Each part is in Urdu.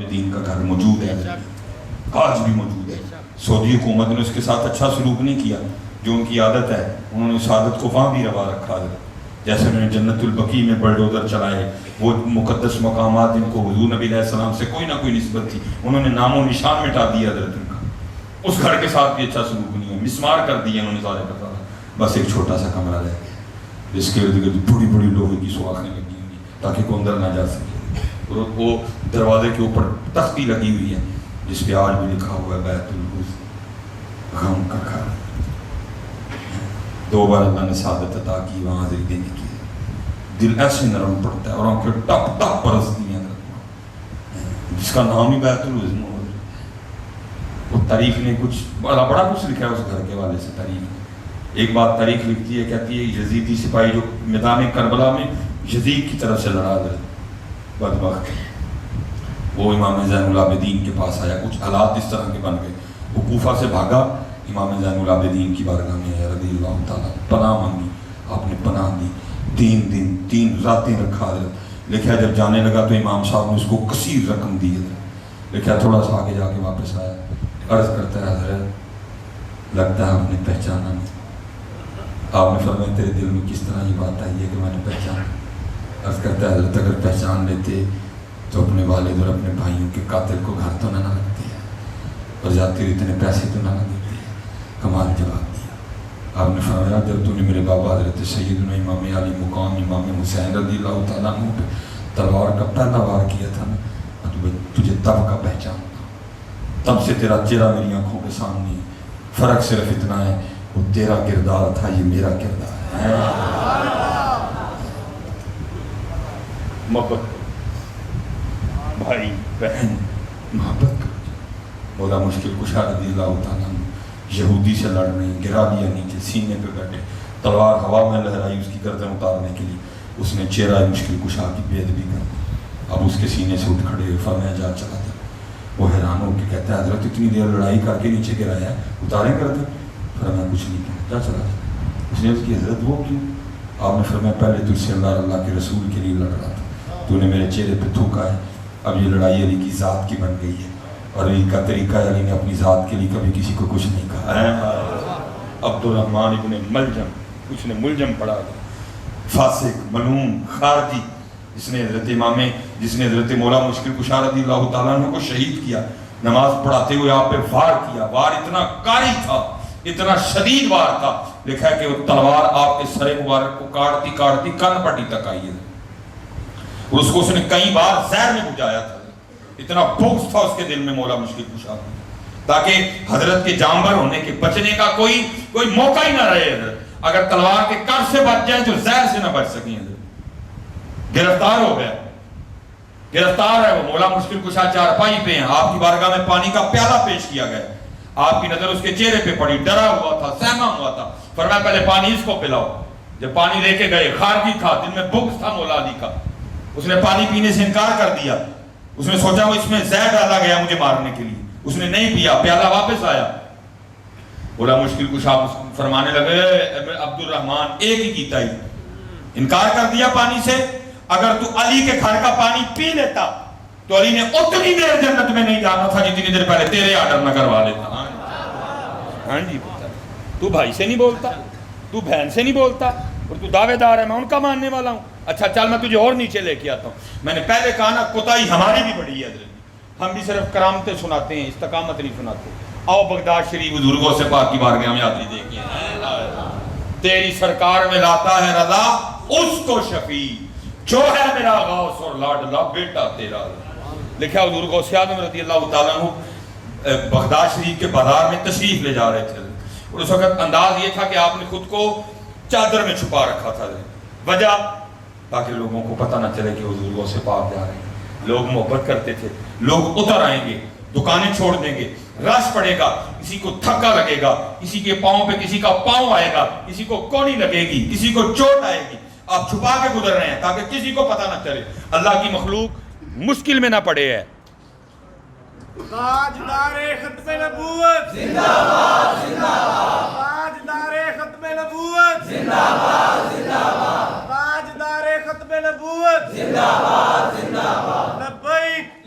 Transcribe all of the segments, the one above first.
دین کا گھر موجود ہے، آج بھی موجود ہے۔ سعودی حکومت نے اس کے ساتھ اچھا سلوک نہیں کیا جو ان کی عادت ہے، انہوں نے اس عادت کو وہاں بھی روا رکھا ہے۔ جیسے انہوں نے جنت البقیع میں بلڈوزر چلائے، وہ مقدس مقامات جن کو حضور نبی علیہ السلام سے کوئی نہ کوئی نسبت تھی، انہوں نے نام و نشان مٹا دیا حضرت ان کا۔ اس گھر کے ساتھ بھی اچھا سلوک نہیں ہوا، مسمار کر دیا انہوں نے سارے کا سارا، بس ایک چھوٹا سا کمرہ رہ گیا جس کے ارد گرد بڑی بڑی لوہے کی سوراخیں لگی ہوئی تاکہ کوئی اندر نہ جا سکے، اور وہ دروازے کے اوپر تختی لگی ہوئی ہے جس پہ آج بھی لکھا ہوا ہے بیت الحزن، غم کا گھر۔ 2 بار اللہ نے سعادت عطا کی وہاں حاضری دینے کی، دل ایسے نرم پڑتا ہے اور آنکھیں ٹپ ٹپ برستی ہیں جس کا نام ہی بیت الحزن ہو۔ وہ تاریخ نے کچھ بڑا کچھ لکھا ہے اس گھر کے والے سے۔ تاریخ ایک بات تاریخ لکھتی ہے، کہتی ہے یزیدی سپاہی جو میدان کربلا میں یزید کی طرف سے لڑا گیا بدبخت، وہ امام زین العابدین کے پاس آیا، کچھ حالات اس طرح کے بن گئے، وہ کوفہ سے بھاگا، امام زین العابدین کی بارگاہ میں آیا رضی اللہ تعالیٰ، پناہ مانگی، آپ نے پناہ دی، 3 دن 3 راتیں رکھا حضرت۔ لکھا جب جانے لگا تو امام صاحب نے اس کو کثیر رقم دی حضرت۔ لکھا تھوڑا سا آگے جا کے واپس آیا، عرض کرتا ہے حضرت لگتا ہے آپ نے پہچانا نہیں۔ آپ نے فرمایا تیرے دل میں کس طرح یہ بات آئی ہے کہ میں نے پہچانا؟ عرض کرتا ہے حضرت اگر پہچان لیتے تو اپنے والد اور اپنے بھائیوں کے قاتل کو گھر تو نہ لگتے ہیں اور جاتے ہوئے اتنے پیسے تو نہ دیتے ہیں۔ کمال جواب دیا۔ آپ نے فرمایا جب تو نے میرے بابا حضرت سیدنا امام علی مقام امام حسین رضی اللہ تعالیٰ عنہ پہ تلوار کا پہلا وار کیا تھا نا، تجھے تب کا پہچانتا، تب سے تیرا چہرہ میری آنکھوں کے سامنے ہے، فرق صرف اتنا ہے وہ تیرا کردار تھا، یہ میرا کردار ہے۔ محبت بھائی بہن محبت کرو۔ مولا مشکل کشا رضی اللہ تعالیٰ عنہ یہودی سے لڑ رہے ہیں، گرا دیا نیچے، سینے پہ بیٹھے، تلوار ہوا میں لہرائی اس کی گردن اتارنے کے لیے، اس نے چہرہ مشکل کشا کی بے ادبی کر دی، اب اس کے سینے سے اٹھ کھڑے، فرمایا جا چلا جا۔ وہ حیران ہو کے کہتا ہے حضرت اتنی دیر لڑائی کر کے نیچے گرایا ہے، اتاریں کر دیں؟ فرمایا کچھ نہیں کیا، جا چلا جا۔ اس نے اس کی حضرت وہ کیوں؟ آپ نے فرمایا پہلے تجھ سے اللہ کے رسول کے لیے لڑ رہا تھا، تو نے میرے چہرے پہ تھوکا ہے، اب یہ لڑائی علی کی ذات کی بن گئی ہے، اور علی کا طریقہ ہے، علی نے اپنی ذات کے لیے کبھی کسی کو کچھ نہیں کہا۔ عبد الرحمن ابن ملجم، اس نے ملجم پڑھا، فاسق ملعون خارجی، جس نے حضرت مولا مشکل کشا رضی اللہ تعالیٰ عنہ کو شہید کیا، نماز پڑھاتے ہوئے آپ پہ وار کیا، وار اتنا کاری تھا، اتنا شدید وار تھا، لکھا ہے کہ وہ تلوار آپ کے سر مبارک کو کاٹتی کاٹتی کن پٹی تک آئی ہے، اور اس کو اس نے کئی بار زہر میں بجھایا تھا، اتنا بغض تھا اس کے دل میں مولا مشکل کشا، تاکہ حضرت کے جانبر ہونے کے بچنے کا کوئی موقع ہی نہ رہے حضرت، اگر تلوار کے کر سے بچ جائیں تو زہر سے نہ بچ سکیں حضرت۔ گرفتار ہو گیا، گرفتار ہے وہ، مولا مشکل کشا چارپائی پہ ہیں، آپ کی بارگاہ میں پانی کا پیالہ پیش کیا گیا، آپ کی نظر اس کے چہرے پہ پڑی، ڈرا ہوا تھا، سہما ہوا تھا، فرمایا پہلے پانی اس کو پلاؤ۔ جب پانی لے کے گئے، خارجی تھا، دل میں بغض تھا مولا علی کا، اس نے پانی پینے سے انکار کر دیا، اس نے سوچا وہ اس میں زہر ڈالا گیا مجھے مارنے کے لیے، اس نے نہیں پیا، پیالہ واپس آیا۔ مولا مشکل کشا فرمانے لگے عبد الرحمن ایک ہی کیتا ہی، انکار کر دیا پانی سے، اگر تو علی کے گھر کا پانی پی لیتا تو علی نے اتنی دیر جنت میں نہیں جانا تھا جتنی دیر پہلے تیرے آرڈر نہ کروا لیتا۔ ہاں جی پتہ، تو بھائی سے نہیں بولتا، تو بہن سے نہیں بولتا، اور تو دعوے دار ہے میں ان کا ماننے والا ہوں، اچھا چل میں تجھے اور نیچے لے کے آتا ہوں۔ میں نے پہلے کہا نا کوتاہی ہماری بھی بڑی ہے حضرت، ہم بھی صرف کرامتیں سناتے ہیں، استقامت نہیں سناتے۔ آؤ بغداد شریف بزرگوں سے پاک کی بارگاہ میں حاضری دیکھیے، تیری سرکار میں لاتا ہے رضا اس کو شفیع جو ہے میرا غوث اور لاڈلا بیٹا تیرا۔ لکھا حضور غوث اعظم رضی اللہ تعالیٰ عنہ بغداد شریف کے بازار میں تشریف لے جا رہے تھے، اور اس وقت انداز یہ تھا کہ آپ نے خود کو چادر میں چھپا رکھا تھا، وجہ تاکہ لوگوں کو پتہ نہ چلے کہ حضور غوث پاک جا رہے ہیں۔ لوگ محبت کرتے تھے، لوگ اتر آئیں گے، دکانیں چھوڑ دیں گے، رش پڑے گا، کسی کو تھکا لگے گا، کسی کے پاؤں پہ کسی کا پاؤں آئے گا، کسی کو کونی لگے گی، کسی کو چوٹ آئے گی، آپ چھپا کے گزر رہے ہیں تاکہ کسی کو پتہ نہ چلے، اللہ کی مخلوق مشکل میں نہ پڑے ہے۔ تاجدار ختم نبوت زندہ باد زندہ باد، تاجدار ختم نبوت زندہ باد زندہ باد، تاجدار ختم نبوت زندہ باد زندہ باد، لبیک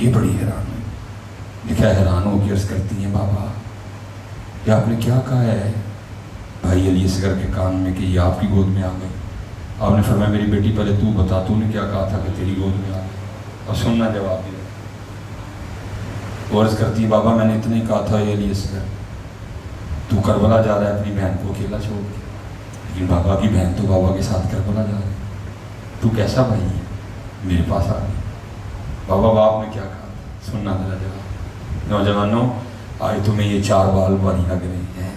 یہ بڑی حیران ہوئی. لکھا حیران ہو کے عرض کرتی ہیں بابا یہ آپ نے کیا کہا ہے بھائی علی اصغر کے کان میں کہ یہ آپ کی گود میں آ گئی؟ آپ نے فرمایا میری بیٹی پہلے تو بتا تو نے کیا کہا تھا کہ تیری گود میں آ گئی؟ اور سننا جواب دیا. وہ عرض کرتی ہے بابا میں نے اتنا ہی کہا تھا یہ علی اصغر تو کربلا جا رہا ہے اپنی بہن کو اکیلا چھوڑ کے، لیکن بابا کی بہن تو بابا کے ساتھ کربلا جا رہی ہے، تو کیسا بھائی ہے؟ میرے پاس آ گئی. بابا باپ نے کیا کہا تھا؟ سننا میرا جواب. نوجوانوں آج تمہیں یہ 4 بال بھاری لگ رہی ہیں،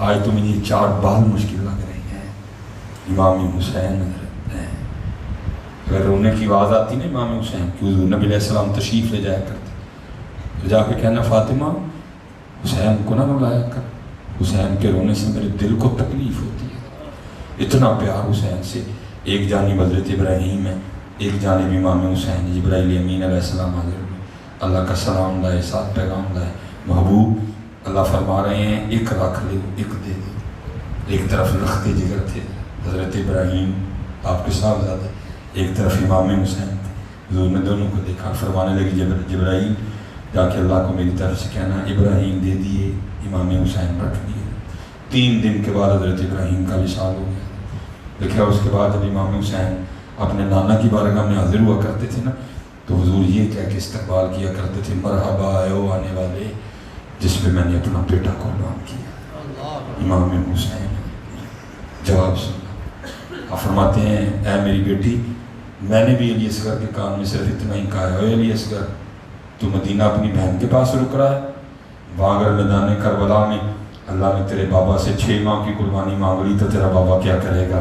آج تمہیں یہ 4 بال مشکل لگ رہی ہیں. امام حسین حضرت ہیں، اگر رونے کی آواز آتی نا امام حسین کی، حضور نبی علیہ السلام تشریف لے جایا کرتے، تو جا کے کہنا فاطمہ حسین کو نہ رلایا کر، حسین کے رونے سے میرے دل کو تکلیف ہوتی ہے. اتنا پیار حسین سے. ایک جانب حضرت ابراہیم ہے، ایک جانب امام حسین جبرائیل امین علیہ السلام حاضر ہوئے، اللہ کا سلام لائے، ساتھ پیغام لائے. محبوب اللہ فرما رہے ہیں ایک رکھ لے ایک دے دے. ایک طرف لخت جگر تھے حضرت ابراہیم آپ کے صاحبزادے، ایک طرف امام حسین. حضور نے دونوں کو دیکھا، فرمانے لگی جبرائیل جا کے اللہ کو میری طرف سے کہنا ابراہیم دے دیے، امام حسین رکھ دیے. 3 دن کے بعد حضرت ابراہیم کا وصال ہو گیا. لکھا اس کے بعد جب امام حسین اپنے نانا کی بارگاہ میں حاضر ہوا کرتے تھے نا، تو حضور یہ کہہ کے استقبال کیا کرتے تھے مرحبا اے آنے والے جس پہ میں نے اپنا بیٹا قربان کیا. امام حسین جواب سنا. آپ فرماتے ہیں اے میری بیٹی میں نے بھی علی اصغر کے کان میں صرف اتنا ہی کہا ہے، اے علی اصغر تو مدینہ اپنی بہن کے پاس رک رہا ہے، وہاں اگر میدان کربلا میں اللہ نے تیرے بابا سے 6 ماہ کی قربانی مانگ لی تو تیرا بابا کیا کرے گا؟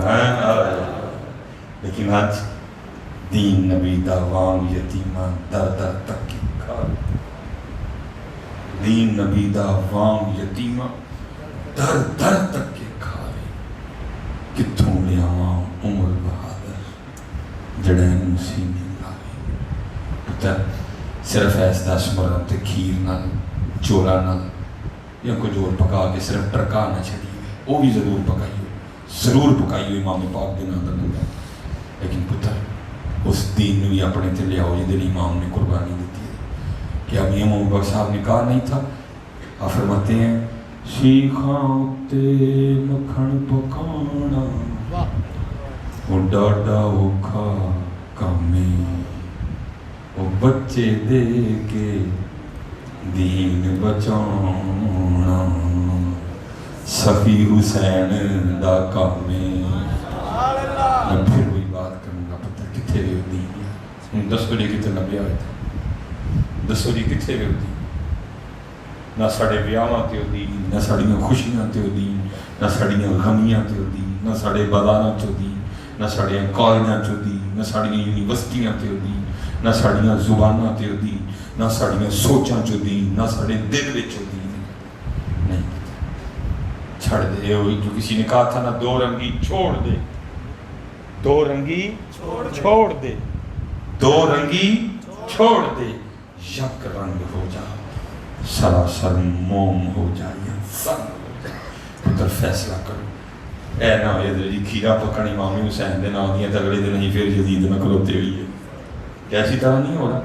لیکن آج دین نبی داوام یتیمہ در در تک کی کھار، دین نبی داوام یتیمہ در در تک کے کھارے، کتھوں لے آواں عمر بہادر جڑین سینے لائے. پتر صرف ایس 10 مرن تے کھیر نال چولا نال یا کوئی جور پکا کے صرف ٹرکا نہ چڑی ہوئے، وہ بھی ضرور پکائی ہوئی، ضرور پکائی ہوئی امام پاک دے نام دا. لیکن پتر اس دین نے بھی اپنے تے لیا ہو جی دل امام نے قربانی دیتی ہے. کہ اب یہ محمد صاحب نے کہا نہیں تھا. آپ فرماتے ہیں شیخاں تے مکھن پکانا وہ ڈاڈا اوکھا کامے، وہ بچے دے کے دین بچانا سفی حسین دا کامے. میں پھر وہی بات کروں گا پتہ کتھے وے دین 10 بجے کتنے نبی آئے تھے 10 بجے کتھے وے دین. نہ ساڑے بیاواں تے دین، نہ ساڑیاں خوشیاں تے دین، نہ ساڑیاں غمیاں تے دین، نہ ساڑے بازاراں تے دین، نہ ساڑیاں کالجاں تے دین، نہ ساڑیاں یونیورسٹیاں تے دین، نہ ساڑیاں زباناں تے دین، نہ ساڑیاں سوچاں تے دین، نہ ساڑے دل وچ دین. نہیں چھڑ دے ہوئی جو کسی نے کہا تھا نا 2 رنگی چھوڑ دے، 2 رنگی چھوڑ دے، 2 رنگی چھوڑ دے، یک رنگ ہو جا سراسر موم ہو جائے یا سن ہو جائے. پتر فیصلہ کرو. اے نا یہ کھیرا پکڑ امام حسین دے نام دیا تگڑے دے نہیں پھر جدید میں کھلوتے ہوئی ہے. کیسی طرح نہیں ہو رہا.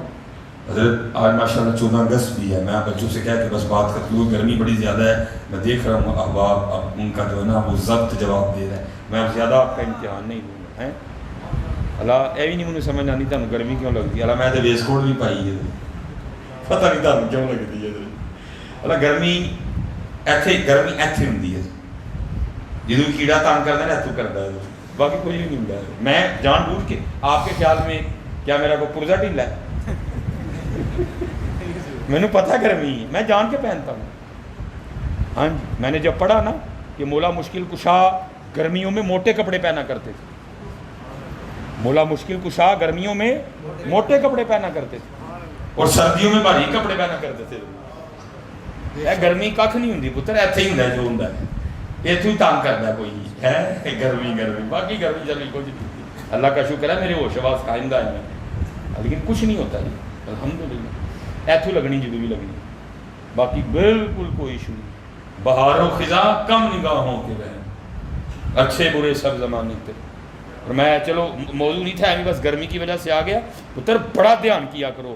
حضرت آج ماشاءاللہ 14 اگست بھی ہے. میں بچوں سے کہہ کہ بس بات کرتی ہوں، گرمی بڑی زیادہ ہے. میں دیکھ رہا ہوں احباب اب ان کا جو ہے نا وہ ضبط جواب دے رہا ہے. میں اب زیادہ آپ کا امتحان نہیں دوں گا. اللہ اے بھی نہیں مجھے سمجھ آنی تھانوں گرمی کیوں لگتی ہے. اللہ میں تو ویس کوٹ بھی پائی ہے، پتہ نہیں تھانوں کیوں لگتی ہے. اللہ گرمی ایتھے ہوندی ہے جدو کیڑا تانگ کرتا ہے ایتھوں کرتا ہے، باقی کوئی نہیں ہوندا. میں جان بوجھ کے آپ کے خیال میں کیا میرا کوئی پرزا ڈھیلا ہے؟ مینوں پتہ گرمی ہے، میں جان کے پہنتا ہوں. ہاں جی میں نے جب پڑھا نا کہ مولا مشکل کشا گرمیوں میں موٹے کپڑے پہنا کرتے تھے، مولا مشکل کشا گرمیوں میں موٹے کپڑے پہنا کرتے تھے اور سردیوں میں بھاری کپڑے پہنا کرتے تھے. گرمی کھ نہیں ہوندی پتر، ایتھے ہی ہوندا جو ہوندا ہے، ایتھوں ہی تانگ کردا کوئی ہے. گرمی باقی گرمی چلی کچھ نہیں. اللہ کا شکر ہے میرے ہوش آواز قائم دا ہے، لیکن کچھ نہیں ہوتا جی الحمدللہ. ایتھوں لگنی جدو بھی لگنی، باقی بالکل کوئی ایشو نہیں. بہار و خزاں کم نگاہوں کے بہن، اچھے برے سب زمانے پہ. اور میں چلو موضوع نہیں تھا بس گرمی کی وجہ سے آ گیا. پتر بڑا دھیان کیا کرو،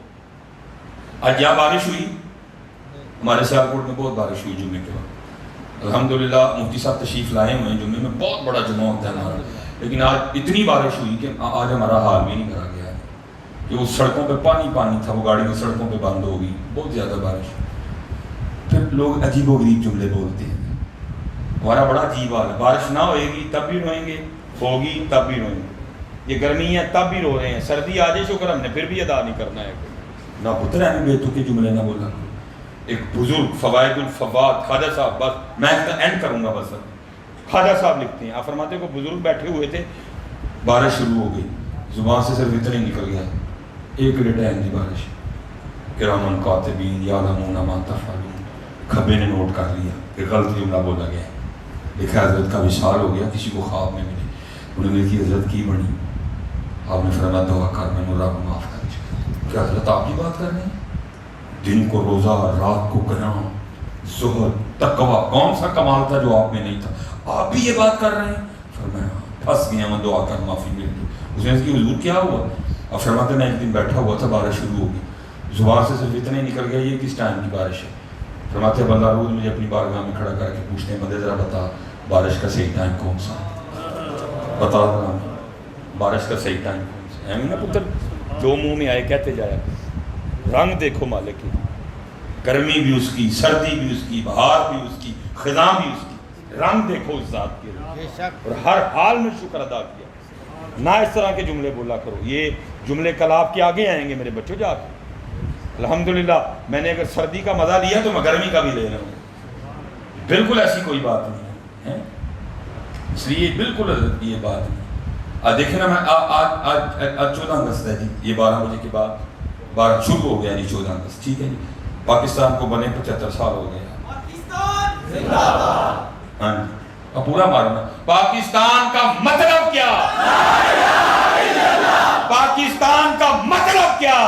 آج یہاں بارش ہوئی، ہمارے سیالکوٹ میں بہت بارش ہوئی جمعے کے وقت، الحمدللہ مفتی صاحب تشریف لائے ہوئے ہیں، جمعے میں بہت بڑا جمعہ ہوتا ہے ہمارا، لیکن آج اتنی بارش ہوئی کہ آج ہمارا حال بھی نہیں کرا گیا ہے کہ وہ سڑکوں پہ پانی تھا، وہ گاڑی میں سڑکوں پہ بند ہو گئی، بہت زیادہ بارش۔ پھر لوگ عجیب و غریب جملے بولتے ہیں، ہمارا بڑا عجیب حال ہے، بارش نہ ہوئے گی تب بھی روئیں گے، ہوگی تب بھی روئیں گے، یہ گرمی ہے تب بھی رو رہے ہیں، سردی آ جائے شکر ہم نے پھر بھی ادا نہیں کرنا ہے۔ نہ پتر ہے بے تکی جملے نہ بولا۔ ایک بزرگ فوائد الفواد خواجہ صاحب، بس میں اینڈ کروں گا، بس خواجہ صاحب لکھتے ہیں، آپ فرماتے ہیں کہ بزرگ بیٹھے ہوئے تھے، بارش شروع ہو گئی، زبان سے صرف اتنا ہی نکل گیا، ایک ریٹائن دی بارش، کرامن کاتبین یعلمون ما تفعلون، کھبے نے نوٹ کر لیا کہ غلط جملہ بولا گیا ہے، دیکھا حضرت کا وصال ہو گیا، کسی کو خواب میں ملی، انہوں نے کی حضرت کی بڑی، آپ نے فرمایا دعا کر میں رب معاف کر دے۔ کیا حضرت آپ کی بات کر رہے ہیں؟ دن کو روزہ، رات کو قیام، زہد، تقوی، کون سا کمال تھا جو آپ میں نہیں تھا؟ آپ بھی یہ بات کر رہے ہیں؟ فرمایا پھنس گیا میں، دعا کر معافی مل گئی۔ اس نے کہ حضور کیا ہوا؟ اب فرماتے میں ایک دن بیٹھا ہوا تھا، بارش شروع ہو گئی، زبان سے صرف اتنا ہی نکل گیا، یہ کس ٹائم کی بارش ہے؟ فرماتے بندہ روز مجھے اپنی بارگاہ میں کھڑا کر کے پوچھتے ہیں، بندے ذرا بتا بارش کا صحیح ٹائم کون سا ہے؟ بتا رہا ہوں بارش کا صحیح ٹائم کون سا ہے؟ نا پتر جو منہ میں آئے کہتے جایا، رنگ دیکھو مالک کی، گرمی بھی اس کی، سردی بھی اس کی، بہار بھی اس کی، خزاں بھی اس کی، رنگ دیکھو اس ذات کے، اور ہر حال میں شکر ادا کیا۔ نہ اس طرح کے جملے بولا کرو، یہ جملے کل آپ کے آگے آئیں گے میرے بچوں جا کے۔ الحمدللہ میں نے اگر سردی کا مزہ لیا تو میں گرمی کا بھی لے رہا ہوں، بالکل ایسی کوئی بات نہیں ہے، اس لیے بالکل یہ بات نہیں۔ دیکھیں نا، میں آج 14 اگست ہے جی، یہ 12 بجے کے بعد 12 شروع ہو گیا جی، 14 اگست، ٹھیک ہے جی، پاکستان کو بنے 75 سال ہو گئے۔ پاکستان زندہ باد۔ ہاں جی، اب پورا مارنا، پاکستان کا مطلب کیا؟ لا الہ الا اللہ۔ پاکستان کا مطلب کیا؟